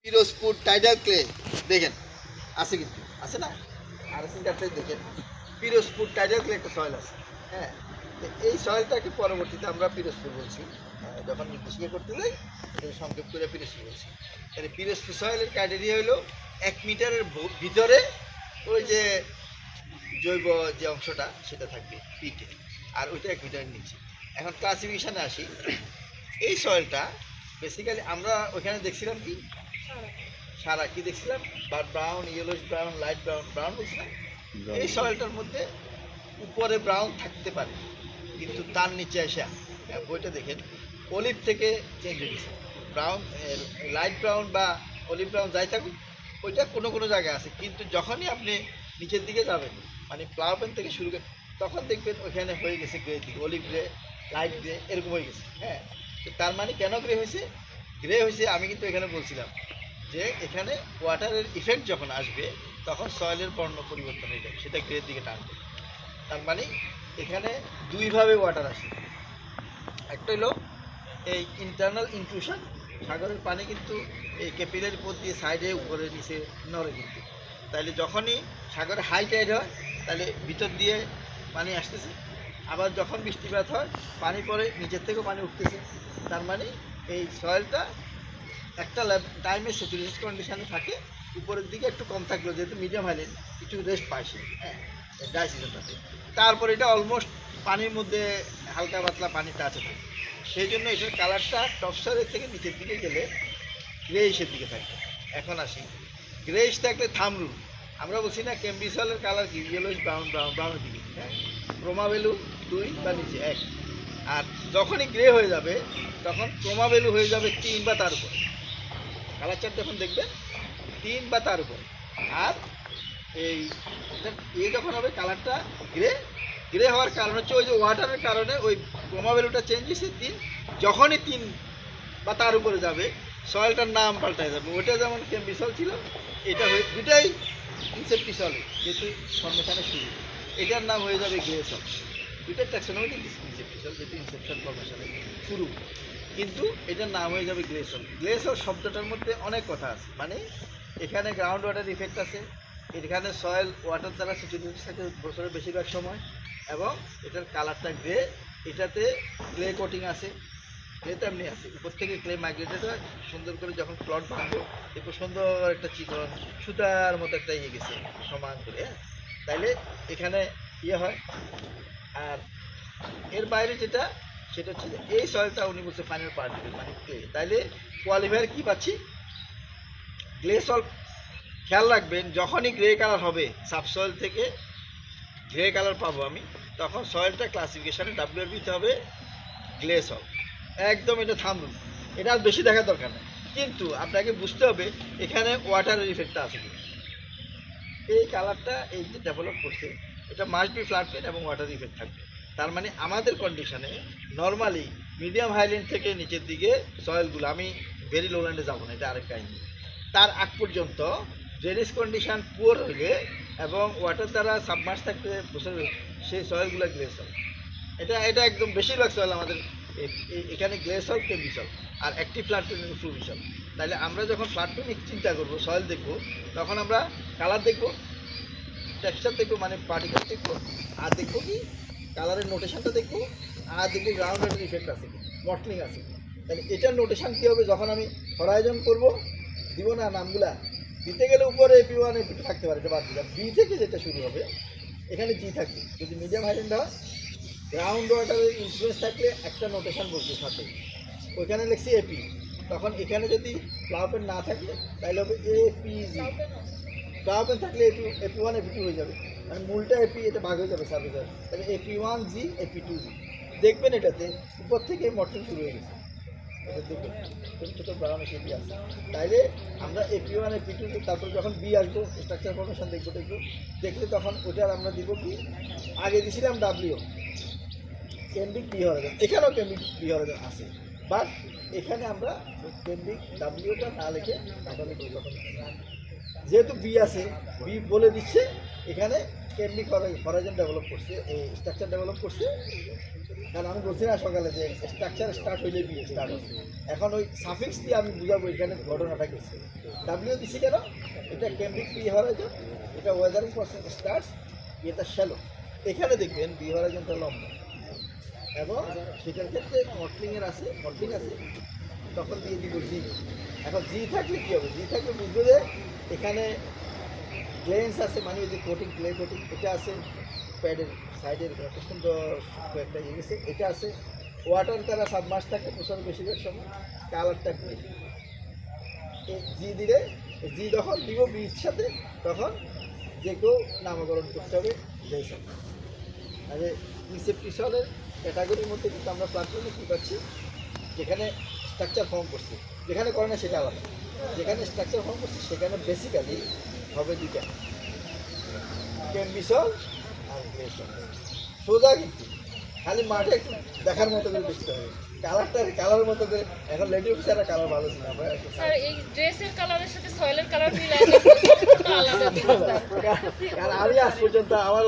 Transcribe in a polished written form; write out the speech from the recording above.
Pirojpur tidal clay দেখেন আছে, কিন্তু আছে না, আর সিঙ্গারটাই দেখেন পিরোজপুর টাইডাল ক্লে একটা সয়েল আছে। হ্যাঁ, তো এই সয়েলটাকে পরবর্তীতে আমরা পিরোজপুর বলছি। যখন নির্দেশিকা করতে যাই এটা সংক্ষেপ করে পিরোজপুর বলছি। তাহলে পিরোজপুর সয়েলের ক্রাইটেরিয়া হলো 1 মিটারের ভিতরে ওই যে জৈব যে অংশটা সেটা থাকবে পিকে, আর ওইটা 1 মিটারের নিচে। এখন ক্লাসিফিকেশানে আসি। এই সয়েলটা বেসিক্যালি আমরা ওইখানে দেখছিলাম কি সারা কি দেখছিলাম, brown, yellowish brown, light brown, brown বলছিলাম। এই সয়েলটার মধ্যে উপরে ব্রাউন থাকতে পারে, কিন্তু তার নিচে এসে বইটা দেখেন অলিভ থেকে চেঞ্জ হয়ে গেছে ব্রাউন, লাইট ব্রাউন বা অলিভ ব্রাউন যাই থাকুক, ওইটা কোনো কোনো জায়গায় আছে। কিন্তু যখনই আপনি নিচের দিকে যাবেন, মানে প্লাউপেন থেকে শুরু করে, তখন দেখবেন ওইখানে হয়ে গেছে গ্রে দিকে, অলিভ গ্রে, লাইট গ্রে এরকম হয়ে গেছে। হ্যাঁ, তার মানে কেন গ্রে হয়েছে? গ্রে হয়েছে আমি কিন্তু এখানে বলছিলাম যে এখানে ওয়াটারের ইফেক্ট যখন আসবে তখন সয়েলের বর্ণ পরিবর্তন হয়ে যাবে, সেটা গ্রের দিকে টানবে। তার মানে এখানে দুইভাবে ওয়াটার আসে। একটা হলো এই ইন্টারনাল ইনক্লুশন, সাগরের পানি কিন্তু এই ক্যাপিলারি পথ দিয়ে সাইডে উপরে নিচে নড়ে কিন্তু। তাইলে যখনই সাগরে হাই টাইড হয় তাহলে ভিতর দিয়ে পানি আসতেছে, আবার যখন বৃষ্টিপাত হয় পানি পরে নিচের থেকেও পানি উঠতেছে। তার মানে এই সয়েলটা একটা টাইমে স্যাচুরেশন কন্ডিশনে থাকে, উপরের দিকে একটু কম থাকলো যেহেতু মিডিয়াম হাইল্যান্ড কিছু রেস্ট পাইছে। হ্যাঁ, ড্রাই সিজনটাতে তারপর এটা অলমোস্ট পানির মধ্যে হালকা পাতলা পানি টাচে থাকে, সেই জন্য এটার কালারটা টপসরের থেকে নিচের দিকে গেলে গ্রেইশের দিকে থাকে। এখন আসি, গ্রেইশ থাকলে থাম রুল। আমরা বলছি না ক্যাম্ব্রিজ সয়েলের কালার কি ইয়েলোইশ ব্রাউন, ব্রাউনের দিকে। হ্যাঁ, ক্রোমা ভ্যালু 2 বা নিচে 1। আর যখনই গ্রে হয়ে যাবে তখন ক্রোমা ভ্যালু হয়ে যাবে 3 বা তার উপর। কালার চার্ট যখন দেখবেন 3 বা তার উপর। আর এই যখন হবে কালারটা গ্রে, গ্রে হওয়ার কারণ হচ্ছে ওই যে ওয়াটারের কারণে ওই ক্রোমা ভ্যালুটা চেঞ্জ হয়েছে 3। যখনই 3 বা তার উপরে যাবে সয়েলটার নাম পাল্টায় যাবে। ওইটা যেমন ক্যাম্বিসল ছিল, এটা দুটাই ইনসেপ্টিসলে যেহেতু ফর্মেশনে শুরু, এটার নাম হয়ে যাবে গ্রেসল। দুইটার ট্যাক্সোনমি ইনসেপ্টিসল যেহেতু ইনসেপশন ফর্মেশনে শুরু, কিন্তু এটার নাম হয়ে যাবে গ্লেসল। গ্লেসল শব্দটার মধ্যে অনেক কথা আছে, মানে এখানে গ্রাউন্ড ওয়াটার ইফেক্ট আছে, এখানে সয়েল ওয়াটার দ্বারা সিচুয়েশন থাকে বছরের বেশিরভাগ সময়, এবং এটার কালারটা গ্রে, এটাতে ক্লে কোটিং আছে, ক্লে তেমনি আছে, উপর থেকে ক্লে মাইগ্রেটেড হয় সুন্দর করে, যখন প্লট ভাঙবো এরপর সুন্দর একটা চিত্রণ সুতার মতো একটা ইয়ে গেছে সমান করে। হ্যাঁ, তাইলে এখানে ইয়ে হয়। আর এর বাইরে যেটা সেটা হচ্ছে যে এই সয়েলটা উনি বলছে ফাইনাল পার্টিকেল মানে ক্লে, তাইলে কোয়ালিফায়ার কী পাচ্ছি? গ্লে সয়েল। খেয়াল রাখবেন যখনই গ্রে কালার হবে সাবসয়েল থেকে গ্রে কালার পাবো আমি, তখন সয়েলটা ক্লাসিফিকেশানে ডাব্লিউআরবিতে হবে গ্লে সয়েল। একদম এটা থামুন, এটা আর বেশি দেখার দরকার নেই, কিন্তু আপনাকে বুঝতে হবে এখানে ওয়াটারের ইফেক্টটা আছে কিনা। এই কালারটা এই যে ডেভেলপ করছে এটা মাস্ট বি ফ্ল্যাট প্লেট এবং ওয়াটার ইফেক্ট থাকবে। তার মানে আমাদের কন্ডিশনে নর্মালি মিডিয়াম হাইল্যান্ড থেকে নিচের দিকে সয়েলগুলো, আমি ভেরি লোল্যান্ডে যাবো না, এটা আরেক কাহিনী, তার আগ পর্যন্ত ড্রেনেজ কন্ডিশন পুয়ার হলে এবং ওয়াটার দ্বারা সাবমার্স থাকতে বছর সেই সয়েলগুলো গ্লে সয়েল। এটা একদম বেশিরভাগ সয়েল আমাদের এখানে গ্লে সয়েল, কেম্বি সয়েল আর active flat plate fluid soil. তাহলে আমরা যখন ফ্ল্যাট প্লেট চিন্তা করবো সয়েল দেখবো, তখন আমরা কালার দেখবো, টেক্সচার দেখবো মানে পার্টিকেল দেখবো, আর দেখবো কি কালারের নোটেশনটা দেখবো, আর দেখবো গ্রাউন্ড ওয়াটার ইফেক্ট আছে কি, মটলিং আছে। তাহলে এটার নোটেশন কী হবে? যখন আমি হরাইজন করবো দিব না নামগুলা, দিতে গেলে উপরে AP1 AP2 থাকতে পারে, এটা বাদ দিলাম। বি থেকে যেটা শুরু হবে এখানে জি থাকবে, যদি মিডিয়াম হাইল্যান্ড হয় গ্রাউন্ড ওয়াটারের ইনফ্লুয়েন্স থাকলে একটা নোটেশন বলছে সাথে, ওইখানে লিখছি এপি। তখন এখানে যদি প্লাউপেন না থাকে তাহলে হবে APG। প্লাউপেন থাকলে AP1 AP2 হয়ে যাবে, মানে মূলটা এপি, এটা ভাগ হয়ে যাবে সার্ভিসার, তাহলে AP1G AP2G। দেখবেন এটাতে উপর থেকে মটলিং শুরু হয়ে গেছে, দেখবেন ছোটো ছোটো ব্রাউন এপি আছে। তাইলে আমরা AP1 AP2, তারপর যখন বি আসবো স্ট্রাকচার ফর্মেশন দেখবো দেখলে তখন ওটার আমরা দিব কি, আগে দিয়েছিলাম ডাব্লিউ কেম্বিক বি হরাইজন, এখানেও কেম্বিক বি হরাইজন আছে, বাট এখানে আমরা কেম্বিক ডাব্লিউটা না লিখে তাহলে যখন যেহেতু বি আছে, বি বলে দিচ্ছে এখানে কেম্বিক হরাইজন ডেভেলপ করছে, এই স্ট্রাকচার ডেভেলপ করছে কারণ আমি বলছি না সকালে যে স্ট্রাকচার স্টার্ট হইলে বিয়ে স্টার্ট হবে। এখন ওই সাফিক্স দিয়ে আমি বুঝাবো এখানে ঘটনাটা গেছে। ডাব্লিউ দিছি কেন? এটা ক্যাম্বিক বি হরাইজন, এটা ওয়েদারিং পার্সেন্ট স্টার্টস, এটা শ্যালো। এখানে দেখবেন বি হরাইজনটা লম্বা এবং সেটার ক্ষেত্রে মটলিংয়ের আছে, মটলিং আছে, তখন দিয়ে দিব জি। এখন জি থাকলে কী হবে? জি থাকলে বুঝবে যে এখানে গ্লেন্স আছে, মানে ওই যে কোটিং, ক্লে কোটিং, এটা আছে প্যাডের সাইডের একটা সুন্দর একটা ইয়ে গেছে, এটা আছে। ওয়াটার তারা সাবমার্স থাকে প্রসার বেশিরভাগ সময়, কালারটা গ্রে। জি দিলে, জি যখন দিব বির সাথে, তখন যে কেউ নামকরণ করতে হবে যেই সময়। আর রিসেপটিসনের ক্যাটাগরির মধ্যে কিন্তু আমরা প্ল্যাটফর্মে কী পাচ্ছি, যেখানে স্ট্রাকচার ফর্ম করছে, যেখানে করে না সেটা আলাদা। যেখানে স্ট্রাকচার ফর্ম করছে সেখানে বেসিক্যালি হবে দুইটা, ক্যাম্বিসল আর গ্লেসল। সোজা কিন্তু খালি মাঠে একটু দেখার মতো করে দেখতে হবে, কালার মতো করে। এখন লেডি অফিসাররা কালার ভালো ছিল, আমরা স্যার এই ড্রেসের কালারের সাথে সয়েলের কালার মিলায় গেছে, আলাদা। কারণ আমি আজ পর্যন্ত আমার